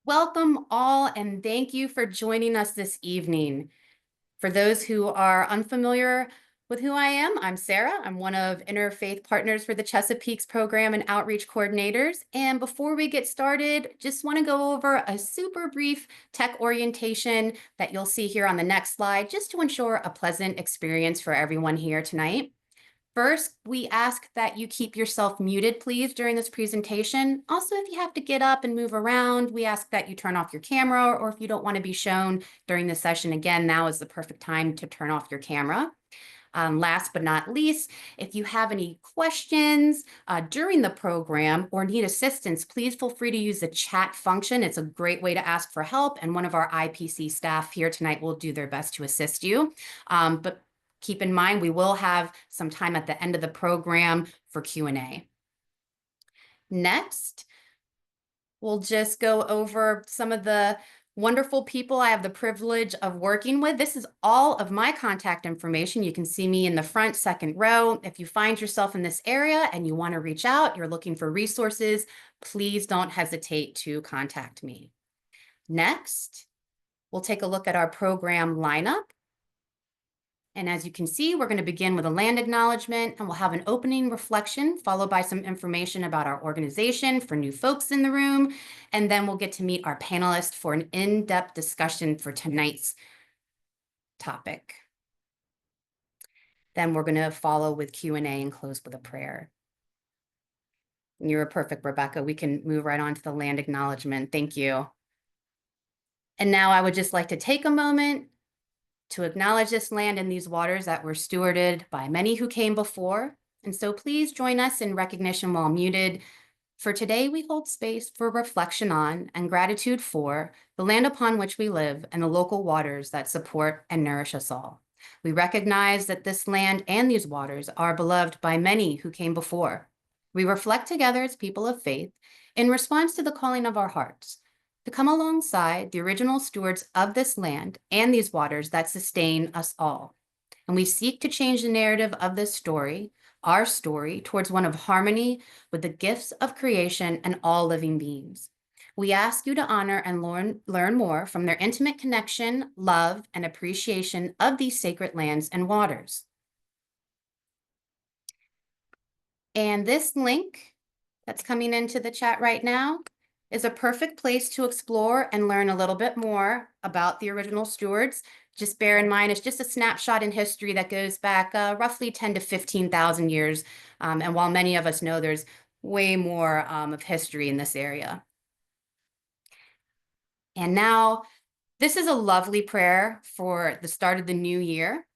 Welcome all, and thank you for joining us this evening. For those who are unfamiliar with who I am, I'm Sarah. I'm one of Interfaith Partners for the Chesapeake's Program and Outreach Coordinators. And before we get started, just want to go over a super brief tech orientation that you'll see here on the next slide, just to ensure a pleasant experience for everyone here tonight. First, we ask that you keep yourself muted, please, during this presentation. Also, if you have to get up and move around, we ask that you turn off your camera, or if you don't want to be shown during the session, again, now is the perfect time to turn off your camera. Last but not least, if you have any questions during the program or need assistance, please feel free to use the chat function. It's a great way to ask for help, and one of our IPC staff here tonight will do their best to assist you. But keep in mind, we will have some time at the end of the program for Q&A. Next, we'll just go over some of the wonderful people I have the privilege of working with. This is all of my contact information. You can see me in the front second row. If you find yourself in this area and you want to reach out, you're looking for resources, please don't hesitate to contact me. Next, we'll take a look at our program lineup. And as you can see, we're going to begin with a land acknowledgement, and we'll have an opening reflection followed by some information about our organization for new folks in the room. And then we'll get to meet our panelists for an in-depth discussion for tonight's topic. Then we're going to follow with Q&A and close with a prayer. You're perfect, Rebecca. We can move right on to the land acknowledgement. Thank you. And now I would just like to take a moment to acknowledge this land and these waters that were stewarded by many who came before. And so please join us in recognition while muted. For today, we hold space for reflection on and gratitude for the land upon which we live and the local waters that support and nourish us all. We recognize that this land and these waters are beloved by many who came before. We reflect together as people of faith in response to the calling of our hearts to come alongside the original stewards of this land and these waters that sustain us all. And we seek to change the narrative of this story, our story, towards one of harmony with the gifts of creation and all living beings. We ask you to honor and learn more from their intimate connection, love, and appreciation of these sacred lands and waters. And this link that's coming into the chat right now is a perfect place to explore and learn a little bit more about the original stewards. Just bear in mind, it's just a snapshot in history that goes back roughly 10 to 15,000 years. And while many of us know there's way more of history in this area. And now, this is a lovely prayer for the start of the new year.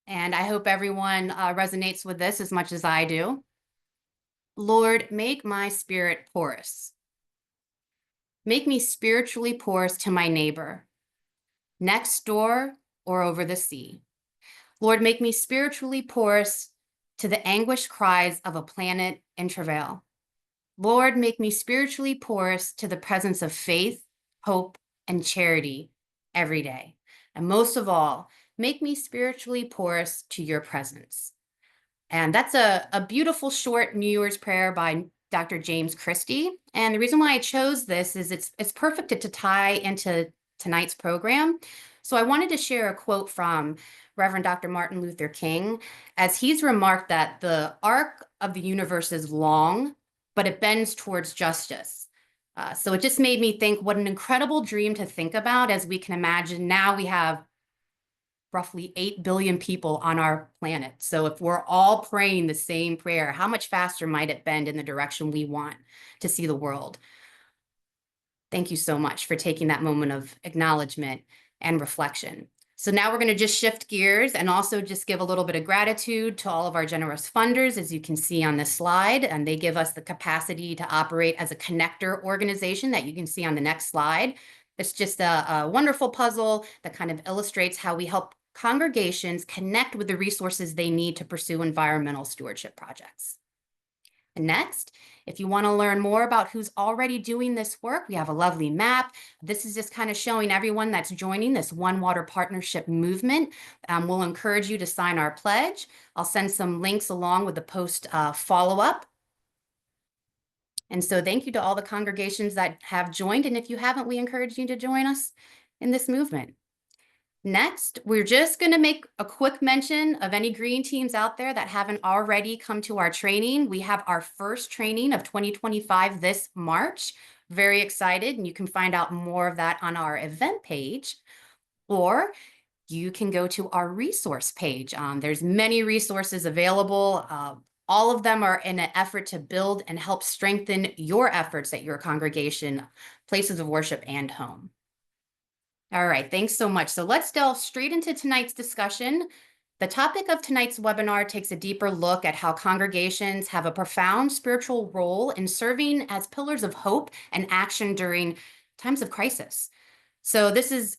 And I hope everyone resonates with this as much as I do. Lord, make my spirit porous. Make me spiritually porous to my neighbor, next door or over the sea. Lord, make me spiritually porous to the anguished cries of a planet in travail. Lord, make me spiritually porous to the presence of faith, hope, and charity every day. And most of all, make me spiritually porous to your presence. And that's a beautiful short New Year's prayer by Dr. James Christie. And the reason why I chose this is it's perfect to tie into tonight's program. So I wanted to share a quote from Reverend Dr. Martin Luther King, as he's remarked that the arc of the universe is long, but it bends towards justice. So it just made me think what an incredible dream to think about, as we can imagine now we have roughly 8 billion people on our planet. So if we're all praying the same prayer, how much faster might it bend in the direction we want to see the world? Thank you so much for taking that moment of acknowledgement and reflection. So now we're going to just shift gears and also just give a little bit of gratitude to all of our generous funders, as you can see on this slide, and they give us the capacity to operate as a connector organization that you can see on the next slide. It's just a wonderful puzzle that kind of illustrates how we help congregations connect with the resources they need to pursue environmental stewardship projects. And next, if you want to learn more about who's already doing this work, we have a lovely map. This is just kind of showing everyone that's joining this One Water Partnership movement. We'll encourage you to sign our pledge. I'll send some links along with the post follow-up. And so thank you to all the congregations that have joined. And if you haven't, we encourage you to join us in this movement. Next, we're just going to make a quick mention of any green teams out there that haven't already come to our training. We have our first training of 2025 this March. Very excited, and you can find out more of that on our event page, or you can go to our resource page. There's many resources available. All of them are in an effort to build and help strengthen your efforts at your congregation, places of worship, and home. All right, thanks so much. So let's delve straight into tonight's discussion. The topic of tonight's webinar takes a deeper look at how congregations have a profound spiritual role in serving as pillars of hope and action during times of crisis. So this is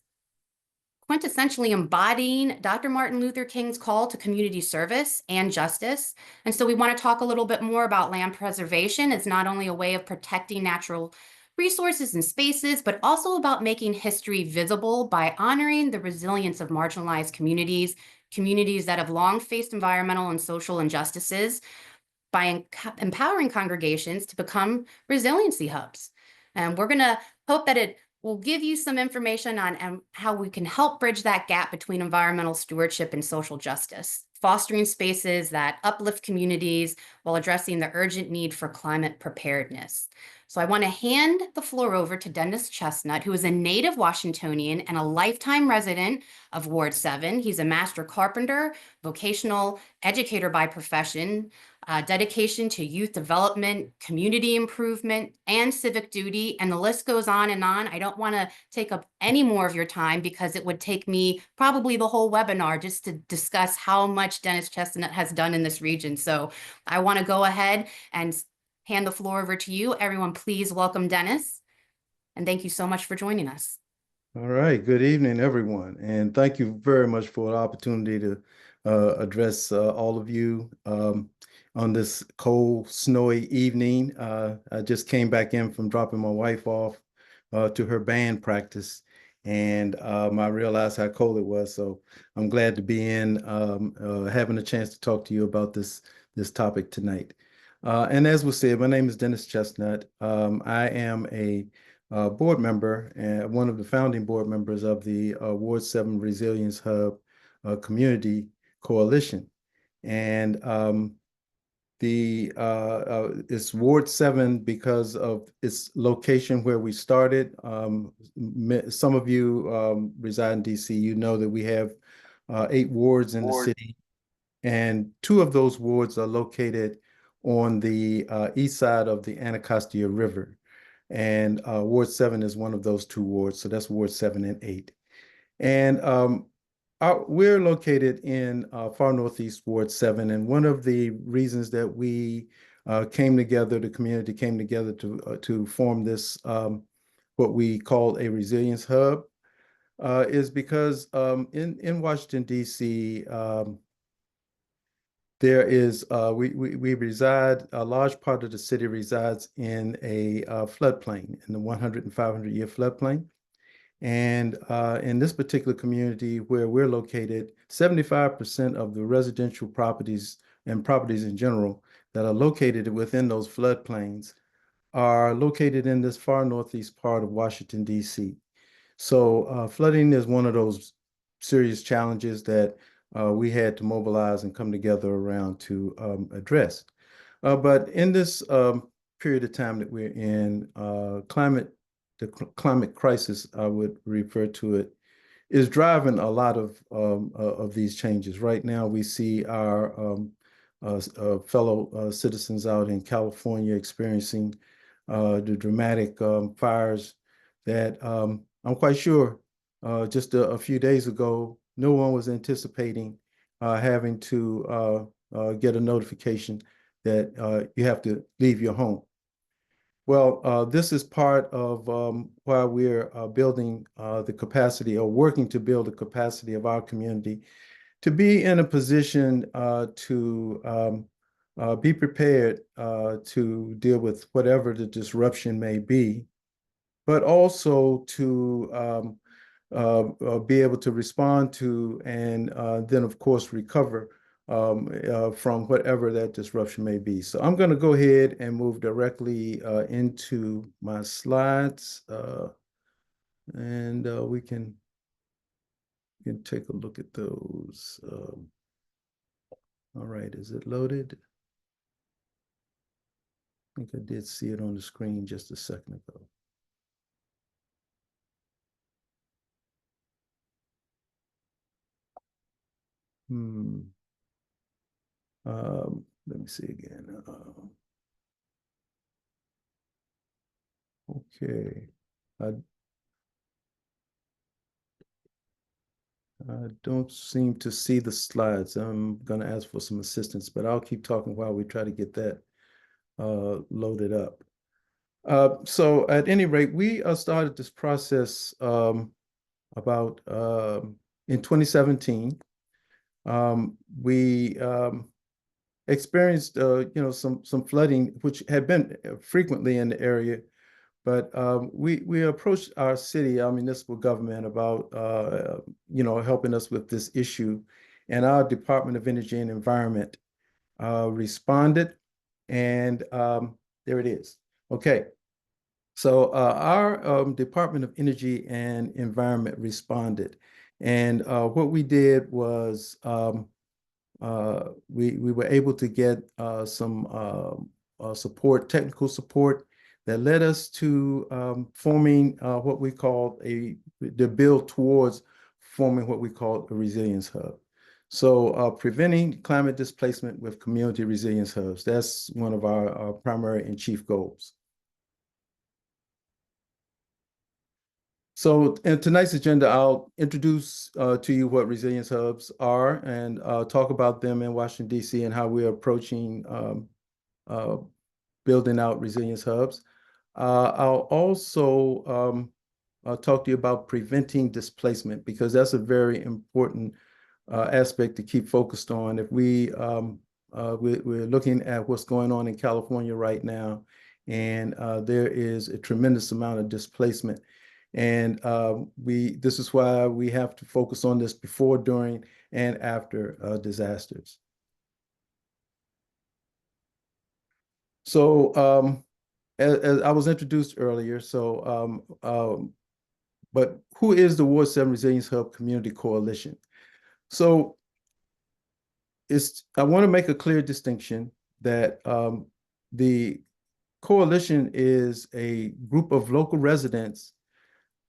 quintessentially embodying Dr. Martin Luther King's call to community service and justice. And so we want to talk a little bit more about land preservation. It's not only a way of protecting natural resources and spaces, but also about making history visible by honoring the resilience of marginalized communities, communities that have long faced environmental and social injustices, by empowering congregations to become resiliency hubs. And we're going to hope that it will give you some information on how we can help bridge that gap between environmental stewardship and social justice, fostering spaces that uplift communities while addressing the urgent need for climate preparedness. So I want to hand the floor over to Dennis Chestnut, who is a native Washingtonian and a lifetime resident of Ward 7. He's a master carpenter, vocational educator by profession, dedication to youth development, community improvement, and civic duty, and the list goes on and on. I don't want to take up any more of your time because it would take me probably the whole webinar just to discuss how much Dennis Chestnut has done in this region. So I want to go ahead and hand the floor over to you. Everyone, please welcome Dennis. And thank you so much for joining us. All right. Good evening, everyone. And thank you very much for the opportunity to address all of you on this cold, snowy evening. I just came back in from dropping my wife off to her band practice, and I realized how cold it was. So I'm glad to be in having a chance to talk to you about this topic tonight. And as was said, my name is Dennis Chestnut. I am a board member and one of the founding board members of the Ward 7 Resilience Hub Community Coalition. And it's Ward 7 because of its location where we started. Some of you reside in DC. You know that we have 8 wards in the city, and 2 of those wards are located on the east side of the Anacostia River. And Ward 7 is one of those 2 wards. So that's Ward 7 and 8. And we're located in far northeast Ward 7. And one of the reasons that we came together, the community came together to form this, what we call a resilience hub, is because in Washington, D.C., there is, we reside, a large part of the city resides in a floodplain, in the 100 and 500-year floodplain. And in this particular community where we're located, 75% of the residential properties and properties in general that are located within those floodplains are located in this far northeast part of Washington, D.C. So flooding is one of those serious challenges that we had to mobilize and come together around to address. But in this period of time that we're in, the climate crisis, I would refer to it, is driving a lot of these changes. Right now, we see our fellow citizens out in California experiencing the dramatic fires that I'm quite sure just a few days ago, no one was anticipating having to get a notification that you have to leave your home. Well, this is part of why we're building the capacity, or working to build the capacity of our community to be in a position to be prepared to deal with whatever the disruption may be, but also to be able to respond to and then, of course, recover from whatever that disruption may be. So I'm going to go ahead and move directly into my slides, and we can take a look at those. All right, is it loaded? I think I did see it on the screen just a second ago. Let me see again. Okay. I don't seem to see the slides. I'm going to ask for some assistance, but I'll keep talking while we try to get that loaded up. So at any rate, we started this process about in 2017. We experienced some flooding, which had been frequently in the area, but we approached our city, our municipal government, about helping us with this issue, and our Department of Energy and Environment responded, and there it is. Okay, so our Department of Energy and Environment responded, and what we did was we were able to get some support, technical support, that led us to forming what we call the build towards forming what we call a resilience hub. So preventing climate displacement with community resilience hubs, that's one of our primary and chief goals. So in tonight's agenda, I'll introduce to you what resilience hubs are and talk about them in Washington, D.C. and how we're approaching building out resilience hubs. I'll also talk to you about preventing displacement, because that's a very important aspect to keep focused on. If we're looking at what's going on in California right now, and there is a tremendous amount of displacement. And this is why we have to focus on this before, during, and after disasters. So as I was introduced earlier, but who is the Ward 7 Resilience Hub Community Coalition? So I want to make a clear distinction that the coalition is a group of local residents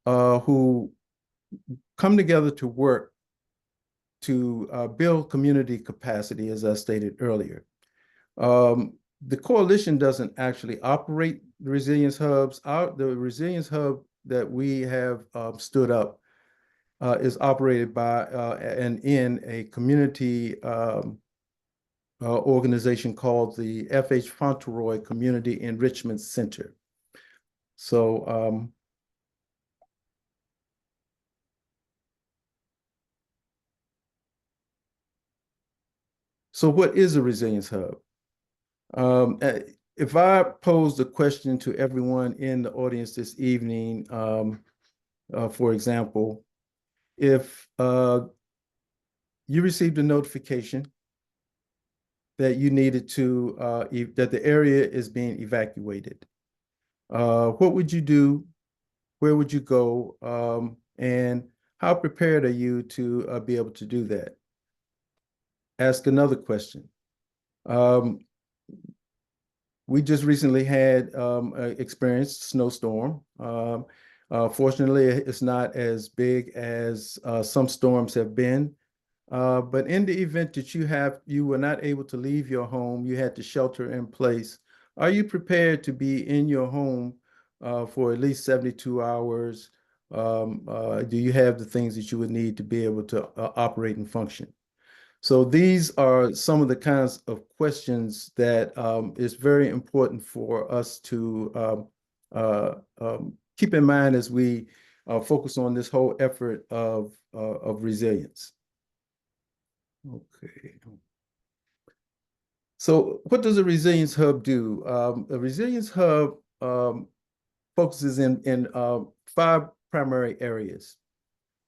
who come together to work to build community capacity, as I stated earlier. The coalition doesn't actually operate the resilience hubs. The resilience hub that we have stood up is operated by and in a community organization called the F.H. Fauntleroy Community Enrichment Center. So what is a resilience hub? If I pose the question to everyone in the audience this evening, for example, if you received a notification that you needed to, that the area is being evacuated, what would you do? Where would you go? And how prepared are you to be able to do that? Ask another question. We just recently had experienced snowstorm. Fortunately, it's not as big as some storms have been. But in the event that you were not able to leave your home, you had to shelter in place. Are you prepared to be in your home for at least 72 hours? Do you have the things that you would need to be able to operate and function? So these are some of the kinds of questions that is very important for us to keep in mind as we focus on this whole effort of resilience. Okay. So what does a resilience hub do? A resilience hub focuses in 5 primary areas.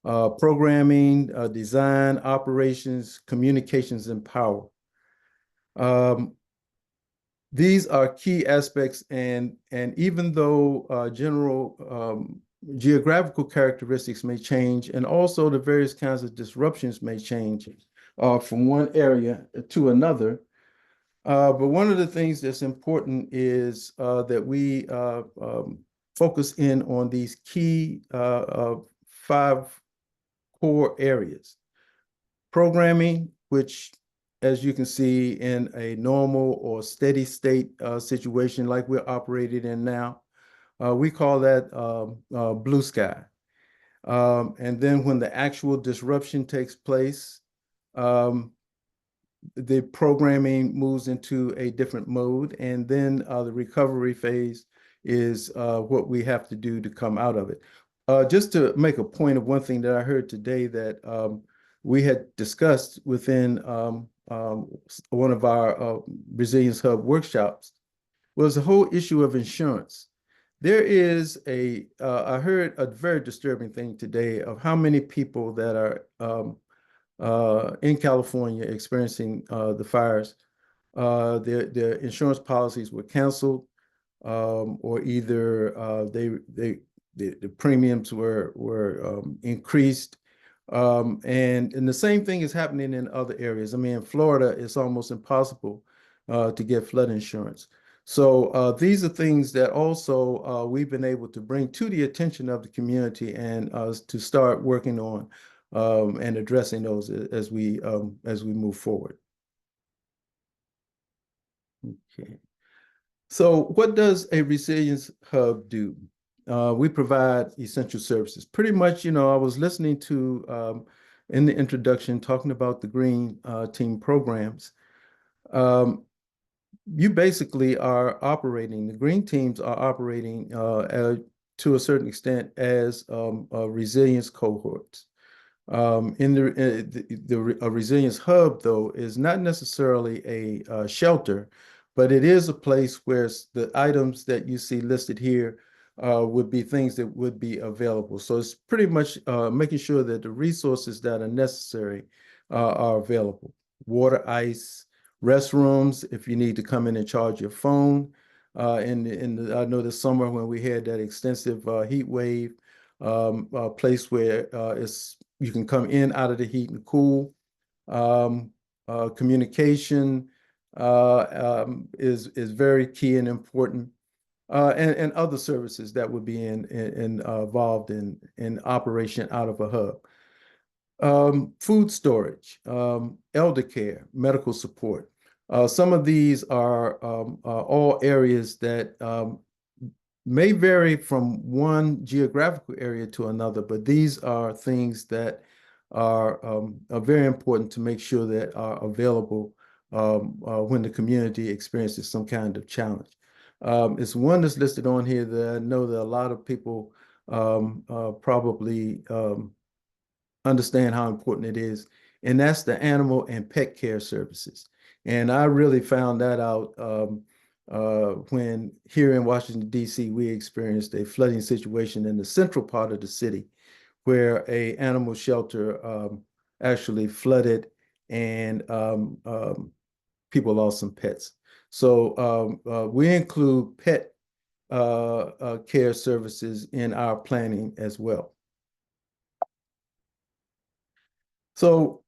programming, design, operations, communications, and power. These are key aspects, and even though general geographical characteristics may change, and also the various kinds of disruptions may change from one area to another, but one of the things that's important is that we focus in on these key 5 core areas. Programming, which, as you can see, in a normal or steady state situation like we're operating in now, we call that blue sky. And then when the actual disruption takes place, the programming moves into a different mode, and then the recovery phase is what we have to do to come out of it. Just to make a point of one thing that I heard today that we had discussed within one of our Resilience Hub workshops was the whole issue of insurance. There is I heard a very disturbing thing today of how many people that are in California experiencing the fires. Their insurance policies were canceled, or either the premiums were increased. And the same thing is happening in other areas. I mean, in Florida, it's almost impossible to get flood insurance. So these are things that also we've been able to bring to the attention of the community and to start working on and addressing those as we move forward. Okay. So what does a resilience hub do? We provide essential services. Pretty much, I was listening to in the introduction talking about the green team programs. You basically are operating, the green teams are operating to a certain extent as resilience cohorts. A resilience hub, though, is not necessarily a shelter, but it is a place where the items that you see listed here would be things that would be available. So it's pretty much making sure that the resources that are necessary are available. Water, ice, restrooms, if you need to come in and charge your phone. I know this summer when we had that extensive heat wave, a place where you can come in out of the heat and cool. Communication is very key and important, and other services that would be involved in operation out of a hub. Food storage, elder care, medical support. Some of these are all areas that may vary from one geographical area to another, but these are things that are very important to make sure that are available when the community experiences some kind of challenge. It's one that's listed on here that I know that a lot of people probably understand how important it is, and that's the animal and pet care services. And I really found that out when here in Washington, D.C., we experienced a flooding situation in the central part of the city where an animal shelter actually flooded, and people lost some pets. So we include pet care services in our planning as well. So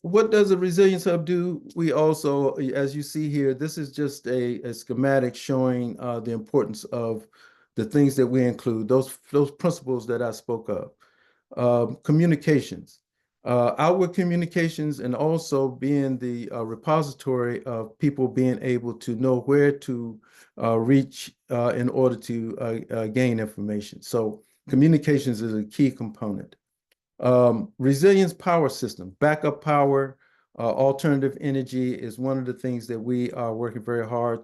what does a resilience hub do? We also, as you see here, this is just a schematic showing the importance of the things that we include, those principles that I spoke of. Communications, outward communications, and also being the repository of people being able to know where to reach in order to gain information. So communications is a key component. Resilience power system, backup power, alternative energy is one of the things that we are working very hard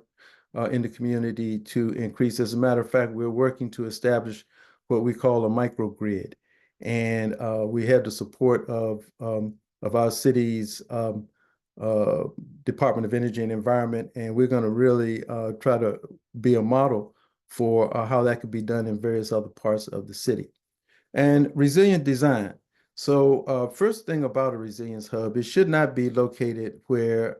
in the community to increase. As a matter of fact, we're working to establish what we call a microgrid. And we have the support of our city's Department of Energy and Environment, and we're going to really try to be a model for how that could be done in various other parts of the city. And resilient design. So first thing about a resilience hub, it should not be located where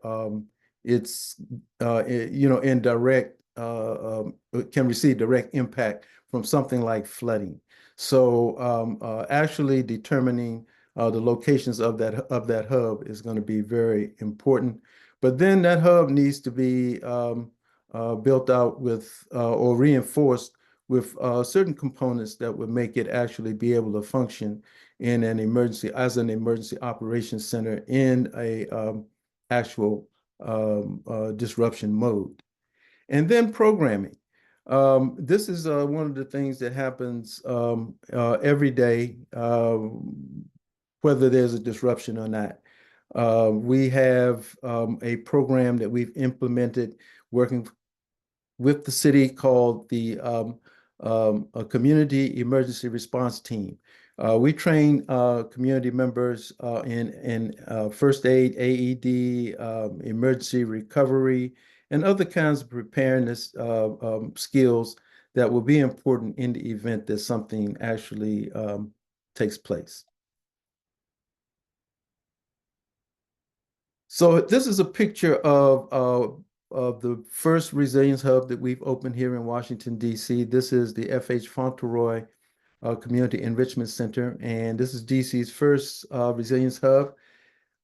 it's in direct it can receive direct impact from something like flooding. So actually determining the locations of that hub is going to be very important. But then that hub needs to be built out with or reinforced with certain components that would make it actually be able to function in an emergency as an emergency operations center in a actual disruption mode. And then programming. This is one of the things that happens every day, whether there's a disruption or not. We have a program that we've implemented working with the city called the a Community Emergency Response Team. We train community members in first aid, AED, emergency recovery, and other kinds of preparedness skills that will be important in the event that something actually takes place. So this is a picture of the first resilience hub that we've opened here in Washington, D.C. This is the F.H. Fauntleroy Community Enrichment Center, and this is D.C.'s first resilience hub.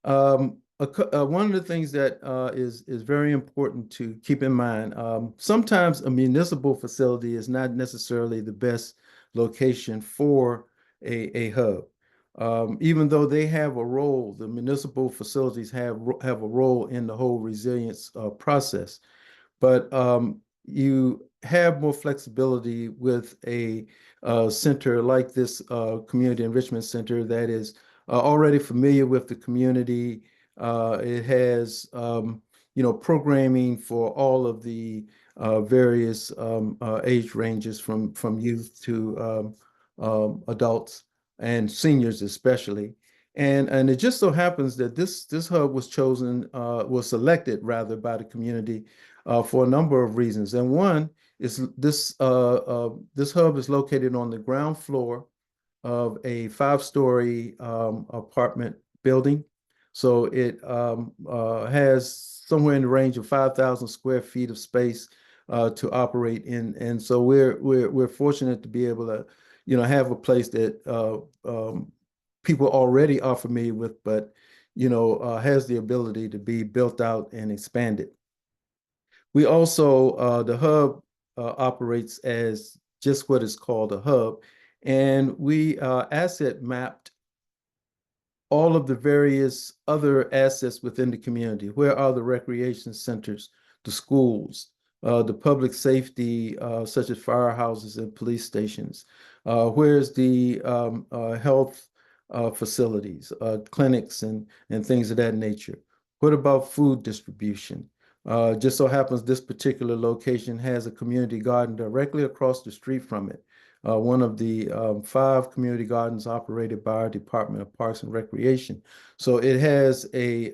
One of the things that is very important to keep in mind, sometimes a municipal facility is not necessarily the best location for a hub. Even though they have a role, the municipal facilities have a role in the whole resilience process. But you have more flexibility with a center like this Community Enrichment Center that is already familiar with the community. It has, programming for all of the various age ranges from youth to adults and seniors especially. And it just so happens that this hub was selected rather by the community for a number of reasons. And one is this hub is located on the ground floor of a 5-story apartment building. So it has somewhere in the range of 5,000 square feet of space to operate in. And so we're fortunate to be able to, have a place that people already are familiar with, but has the ability to be built out and expanded. We also, the hub operates as just what is called a hub, and we asset mapped all of the various other assets within the community. Where are the recreation centers, the schools, the public safety, such as firehouses and police stations? Where's the health facilities, clinics, and things of that nature? What about food distribution? Just so happens this particular location has a community garden directly across the street from it. One of the 5 community gardens operated by our Department of Parks and Recreation. So it has a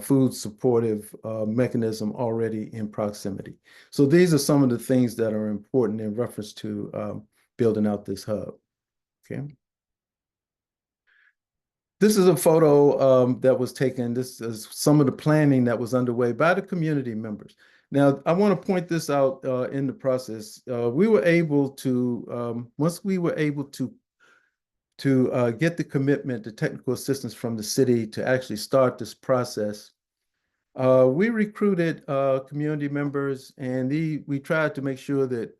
food supportive mechanism already in proximity. So these are some of the things that are important in reference to building out this hub. Okay. This is a photo that was taken. This is some of the planning that was underway by the community members. Now, I want to point this out in the process. We were able to, once we were able to get the commitment, the technical assistance from the city to actually start this process, we recruited community members, and we tried to make sure that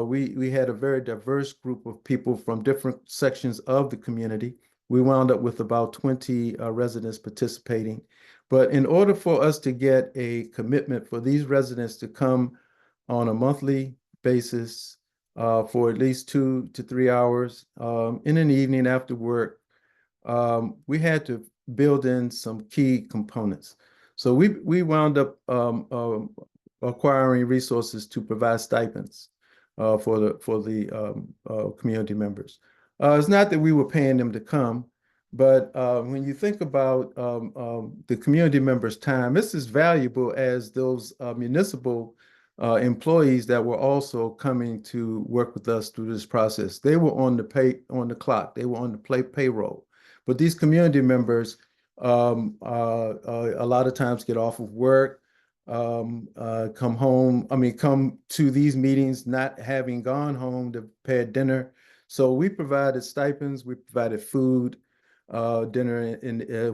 we had a very diverse group of people from different sections of the community. We wound up with about 20 residents participating. But in order for us to get a commitment for these residents to come on a monthly basis for at least 2 to 3 hours in an evening after work, we had to build in some key components. So we wound up acquiring resources to provide stipends for the community members. It's not that we were paying them to come, but when you think about the community members' time, this is valuable as those municipal employees that were also coming to work with us through this process. They were on the clock. They were on the payroll. But these community members a lot of times get off of work, come home, come to these meetings not having gone home to prepare dinner. So we provided stipends, we provided food, dinner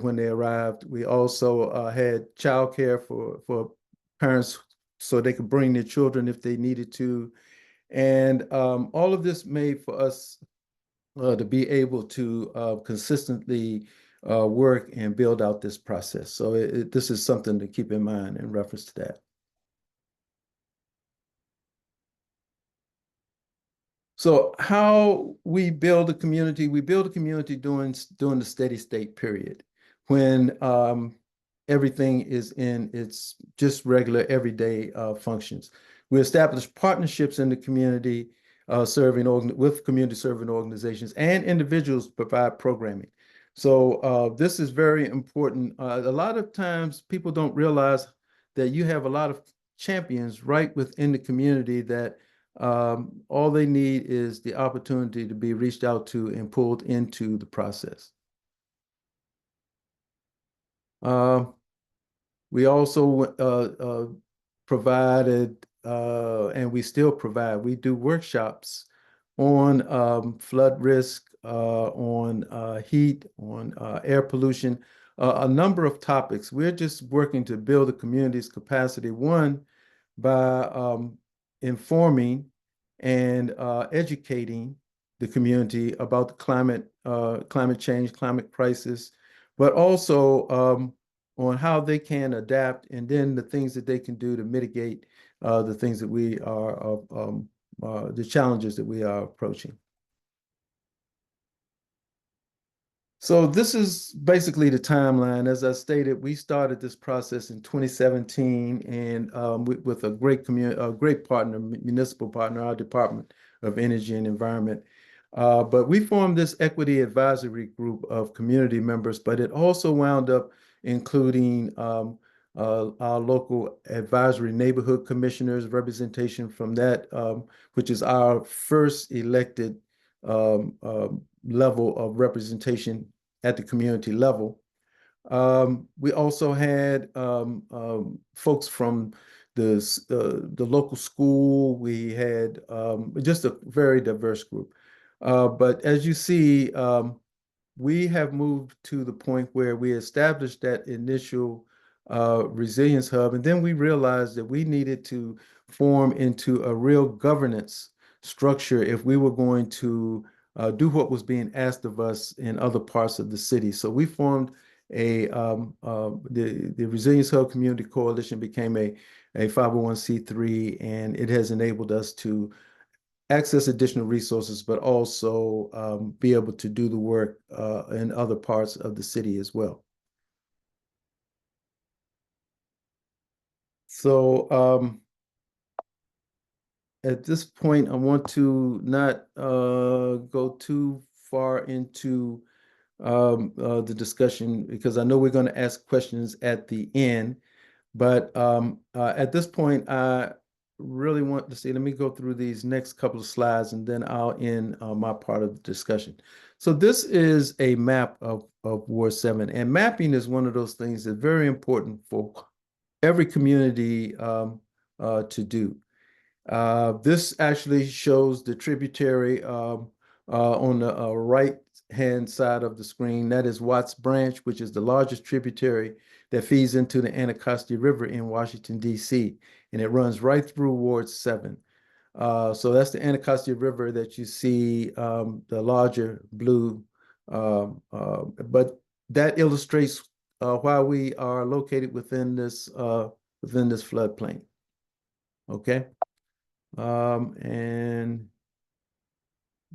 when they arrived. We also had childcare for parents so they could bring their children if they needed to. And all of this made for us to be able to consistently work and build out this process. So this is something to keep in mind in reference to that. So how we build we build a community during the steady state period when everything is in its just regular everyday functions. We establish partnerships in the community with community serving organizations, and individuals provide programming. So this is very important. A lot of times people don't realize that you have a lot of champions right within the community that all they need is the opportunity to be reached out to and pulled into the process. We also provided, and we still provide, we do workshops on flood risk, on heat, on air pollution, a number of topics. We're just working to build the community's capacity, one, by informing and educating the community about the climate change, climate crisis, but also on how they can adapt, and then the things that they can do to mitigate the things that we are, the challenges that we are approaching. So this is basically the timeline. As I stated, we started this process in 2017, and with a great partner, municipal partner, our Department of Energy and Environment. But we formed this equity advisory group of community members, but it also wound up including our local advisory neighborhood commissioners, representation from that, which is our first elected level of representation at the community level. We also had folks from the local school. We had just a very diverse group. But as you see, we have moved to the point where we established that initial resilience hub, and then we realized that we needed to form into a real governance structure if we were going to do what was being asked of us in other parts of the city. So we formed the Resilience Hub Community Coalition became a 501c3, and it has enabled us to access additional resources, but also be able to do the work in other parts of the city as well. So at this point, I want to not go too far into the discussion, because I know we're going to ask questions at the end. But at this point, I really want to see, let me go through these next couple of slides, and then I'll end my part of the discussion. So this is a map of Ward 7, and mapping is one of those things that's very important for every community to do. This actually shows the tributary on the right-hand side of the screen. That is Watts Branch, which is the largest tributary that feeds into the Anacostia River in Washington, D.C., and it runs right through Ward 7. So that's the Anacostia River that you see, the larger blue, but that illustrates why we are located within this floodplain. Okay. And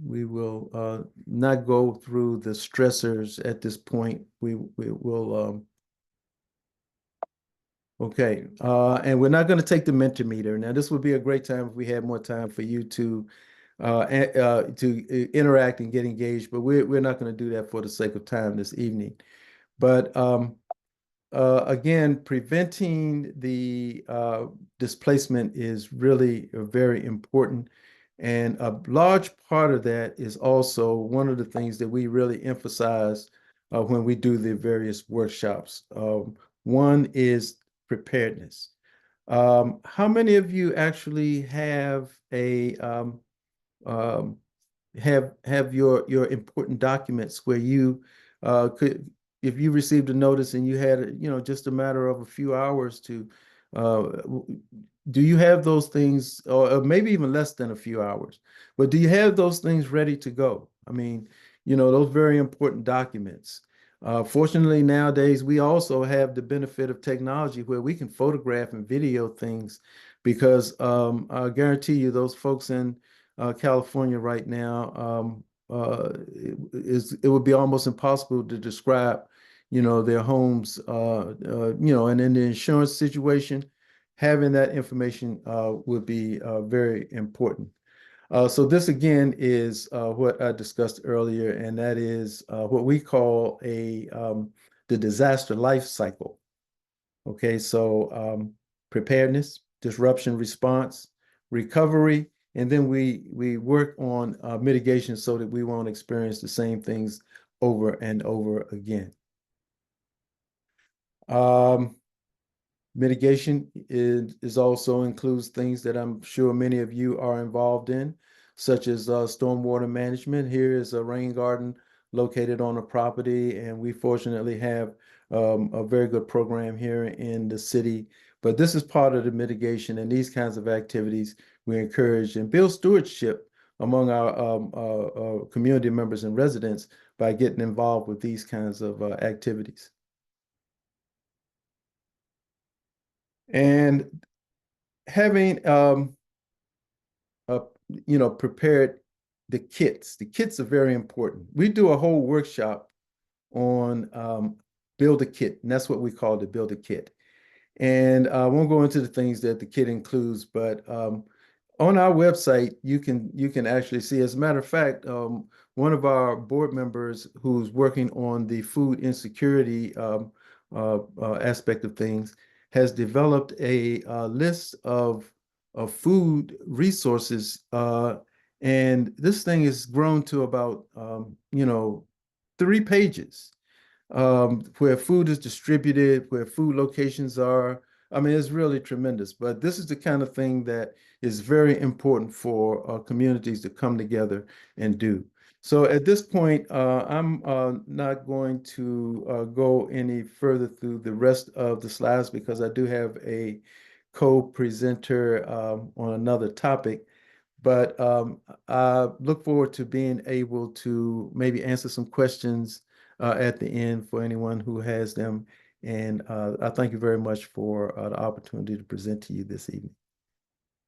we will not go through the stressors at this point. We will, okay. And we're not going to take the Mentimeter. Now, this would be a great time if we had more time for you to interact and get engaged, but we're not going to do that for the sake of time this evening. But again, preventing the displacement is really very important. And a large part of that is also one of the things that we really emphasize when we do the various workshops. One is preparedness. How many of you actually have a um, have your important documents where you could, if you received a notice and you had, just a matter of a few hours to, uh, do you have those things, or maybe even less than a few hours, but do you have those things ready to go? I mean, those very important documents. Fortunately, nowadays, we also have the benefit of technology where we can photograph and video things because I guarantee you those folks in California right now, it would be almost impossible to describe, their homes, and in the insurance situation, having that information would be very important. So this again is what I discussed earlier, and that is what we call the disaster life cycle. Okay, so preparedness, disruption response, recovery, and then we work on mitigation so that we won't experience the same things over and over again. Um, Mitigation is also includes things that I'm sure many of you are involved in, such as stormwater management. Here is a rain garden located on a property, and we fortunately have a very good program here in the city. But this is part of the mitigation, and these kinds of activities we encourage and build stewardship among our community members and residents by getting involved with these kinds of activities. And having uh, prepared the kits. The kits are very important. We do a whole workshop on build a kit, and that's what we call the build a kit. And I won't go into the things that the kit includes, but on our website, you can actually see. As a matter of fact, one of our board members who's working on the food insecurity aspect of things has developed a list of food resources, and this thing has grown to about 3 pages where food is distributed, where food locations are. I mean, it's really tremendous. But this is the kind of thing that is very important for communities to come together and do. So at this point, I'm not going to go any further through the rest of the slides because I do have a co-presenter on another topic. But I look forward to being able to maybe answer some questions at the end for anyone who has them. And I thank you very much for the opportunity to present to you this evening.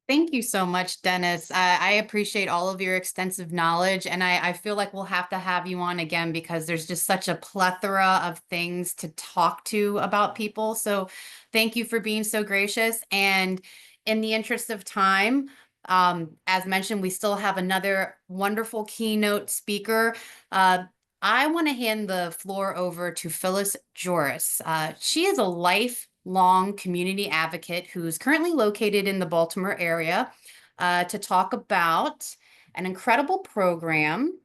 Thank you so much, Dennis. I appreciate all of your extensive knowledge, and I feel like we'll have to have you on again because there's just such a plethora of things to talk to about people. So thank you for being so gracious. And in the interest of time, as mentioned, we still have another wonderful keynote speaker. I want to hand the floor over to Phyllis Joris. She is a lifelong community advocate who's currently located in the Baltimore area to talk about an incredible program.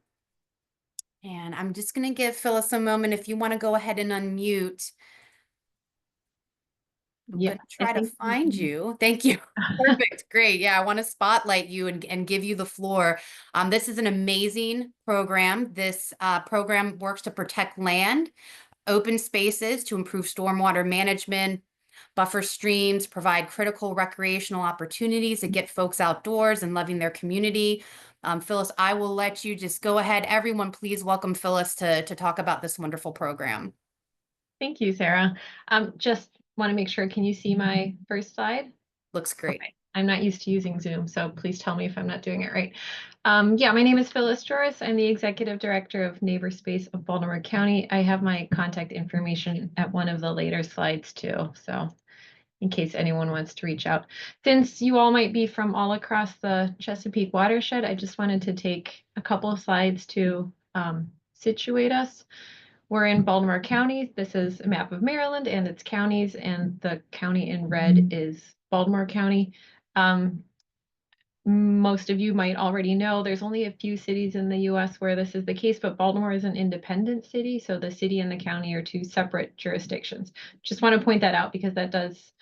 And I'm just going to give Phyllis a moment if you want to go ahead and unmute. I'm Yeah, going to try to find you. Thank you. Perfect. Great. Yeah, I want to spotlight you and give you the floor. This is an amazing program. This program works to protect land, open spaces to improve stormwater management, buffer streams, provide critical recreational opportunities to get folks outdoors and loving their community. Phyllis, I will let you just go ahead. Everyone, please welcome Phyllis to talk about this wonderful program. Thank you, Sarah. Just want to make sure, can you see my first slide? Looks great. Okay. I'm not used to using Zoom, so please tell me if I'm not doing it right. Yeah, my name is Phyllis Joris. I'm the Executive Director of Neighbor Space of Baltimore County. I have my contact information at one of the later slides too, so in case anyone wants to reach out. Since you all might be from all across the Chesapeake watershed, I just wanted to take a couple of slides to situate us. We're in Baltimore County. This is a map of Maryland and its counties, and the county in red is Baltimore County. most of you might already know, there's only a few cities in the US where this is the case, but Baltimore is an independent city. So the city and the county are two separate jurisdictions. Just want to point that out because that does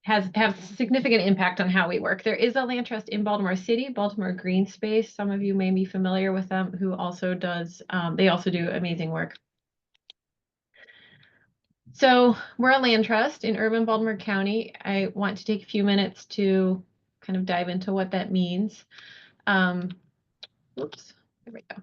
have significant impact on how we work. There is a land trust in Baltimore City, Baltimore Green Space. Some of you may be familiar with them, who also does, they also do amazing work. So we're a land trust in urban Baltimore County. I want to take a few minutes to kind of dive into what that means. Oops, there we go.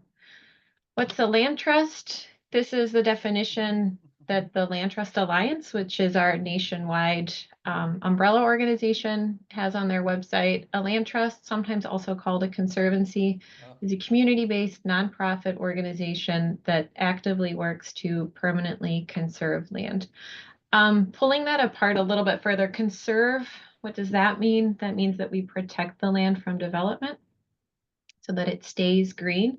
What's a land trust? This is the definition that the Land Trust Alliance, which is our nationwide umbrella organization, has on their website. A land trust, sometimes also called a conservancy, is a community-based nonprofit organization that actively works to permanently conserve land. Pulling that apart a little bit further, conserve, what does that mean? That means that we protect the land from development so that it stays green.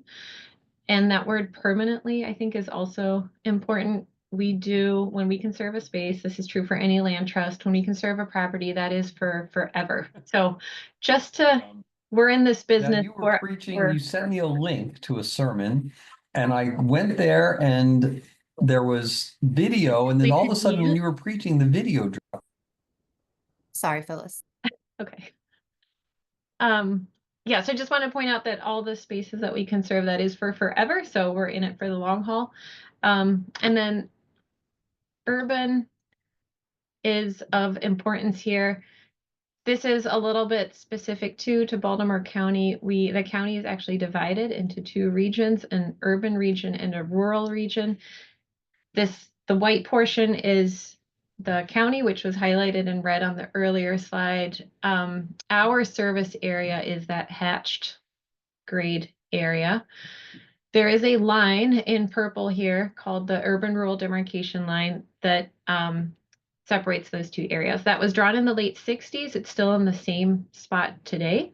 And that word permanently, I think, is also important. We do, when we conserve a space, this is true for any land trust, when we conserve a property, that is for forever. So just to, we're in this business. You were preaching, you sent me a link to a sermon, and I went there and there was video, and then all of a sudden when you were preaching, the video dropped. Sorry, Phyllis. Okay. Yeah, so I just want to point out that all the spaces that we conserve, that is for forever. So we're in it for the long haul. And then urban is of importance here. This is a little bit specific to Baltimore County. The county is actually divided into two regions, an urban region and a rural region. The white portion is the county, which was highlighted in red on the earlier slide. Our service area is that hatched grade area. There is a line in purple here called the urban rural demarcation line that separates those two areas. That was drawn in the late 60s. It's still in the same spot today.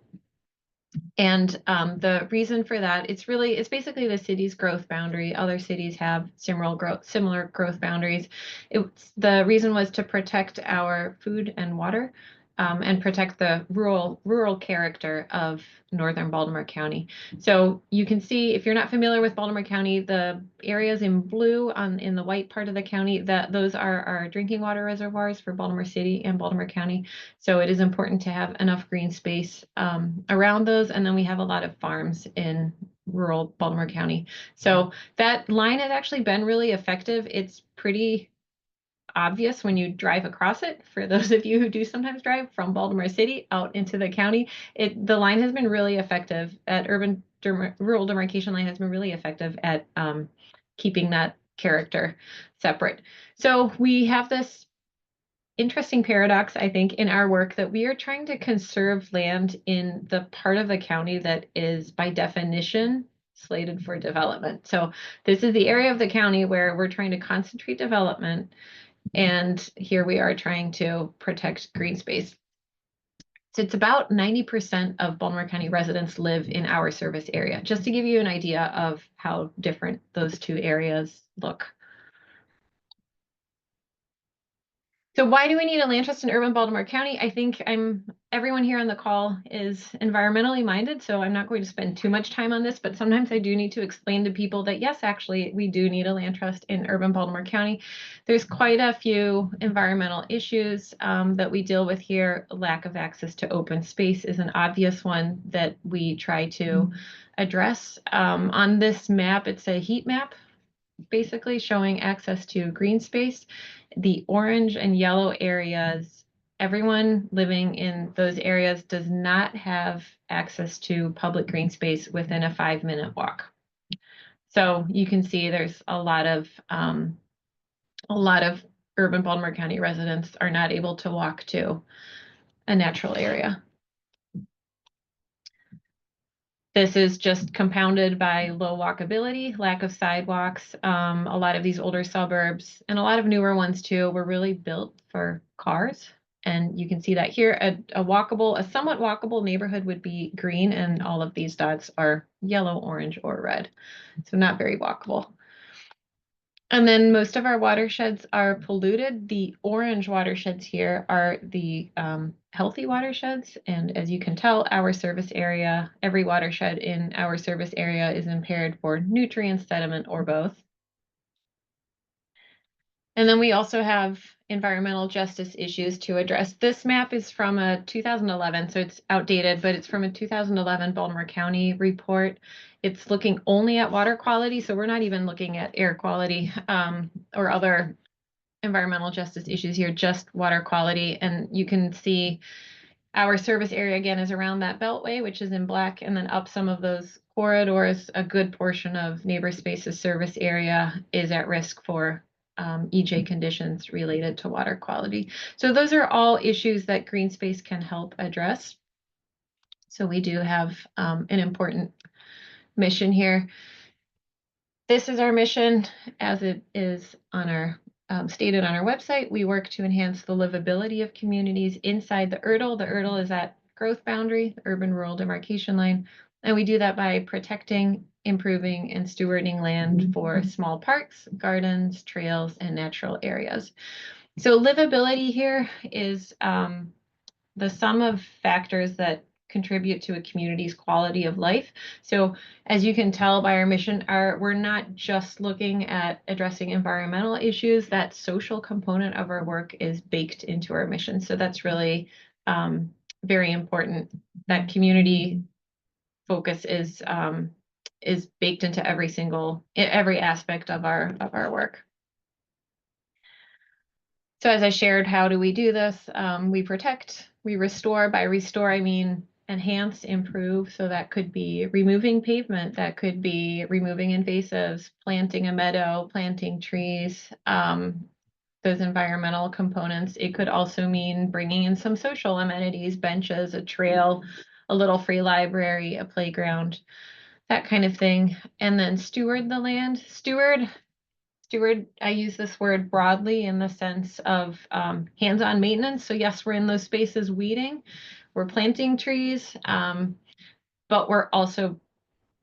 And the reason for that, it's basically the city's growth boundary. Other cities have similar growth boundaries. The reason was to protect our food and water and protect the rural character of northern Baltimore County. So you can see, if you're not familiar with Baltimore County, the areas in blue in the white part of the county, those are our drinking water reservoirs for Baltimore City and Baltimore County. So it is important to have enough green space around those. And then we have a lot of farms in rural Baltimore County. So that line has actually been really effective. It's pretty obvious when you drive across it. For those of you who do sometimes drive from Baltimore City out into the county, the line has been really effective. Rural demarcation line has been really effective at keeping that character separate. So we have this interesting paradox, I think, in our work, that we are trying to conserve land in the part of the county that is by definition slated for development. So this is the area of the county where we're trying to concentrate development. And here we are trying to protect green space. So it's about 90% of Baltimore County residents live in our service area, just to give you an idea of how different those two areas look. So why do we need a land trust in urban Baltimore County? I think everyone here on the call is environmentally minded, so I'm not going to spend too much time on this, but sometimes I do need to explain to people that yes, actually, we do need a land trust in urban Baltimore County. There's quite a few environmental issues that we deal with here. Lack of access to open space is an obvious one that we try to address. On this map, it's a heat map, basically showing access to green space. The orange and yellow areas, everyone living in those areas does not have access to public green space within a 5-minute walk. So you can see there's a lot of urban Baltimore County residents are not able to walk to a natural area. This is just compounded by low walkability, lack of sidewalks. A lot of these older suburbs and a lot of newer ones too were really built for cars. And you can see that here, a somewhat walkable neighborhood would be green, and all of these dots are yellow, orange, or red. So not very walkable. And then most of our watersheds are polluted. The orange watersheds here are the healthy watersheds. And as you can tell, our service area, every watershed in our service area is impaired for nutrients, sediment, or both. And then we also have environmental justice issues to address. This map is from a 2011, so it's outdated, but it's from a 2011 Baltimore County report. It's looking only at water quality, so we're not even looking at air quality or other environmental justice issues here, just water quality. And you can see our service area again is around that beltway, which is in black, and then up some of those corridors, a good portion of Neighbor Space's service area is at risk for EJ conditions related to water quality. So those are all issues that Green Space can help address. So we do have an important mission here. This is our mission as it is on our stated on our website. We work to enhance the livability of communities inside the URDL. The URDL is that growth boundary, the urban-rural demarcation line. And we do that by protecting, improving, and stewarding land for small parks, gardens, trails, and natural areas. So livability here is the sum of factors that contribute to a community's quality of life. So as you can tell by our mission, we're not just looking at addressing environmental issues. That social component of our work is baked into our mission. So that's really very important. That community focus is baked into every aspect of our work. So as I shared, how do we do this? We protect, we restore. By restore, I mean enhance, improve. So that could be removing pavement, that could be removing invasives, planting a meadow, planting trees, those environmental components. It could also mean bringing in some social amenities, benches, a trail, a little free library, a playground, that kind of thing. And then steward the land. Steward, I use this word broadly in the sense of hands-on maintenance. So yes, we're in those spaces weeding, we're planting trees, but we're also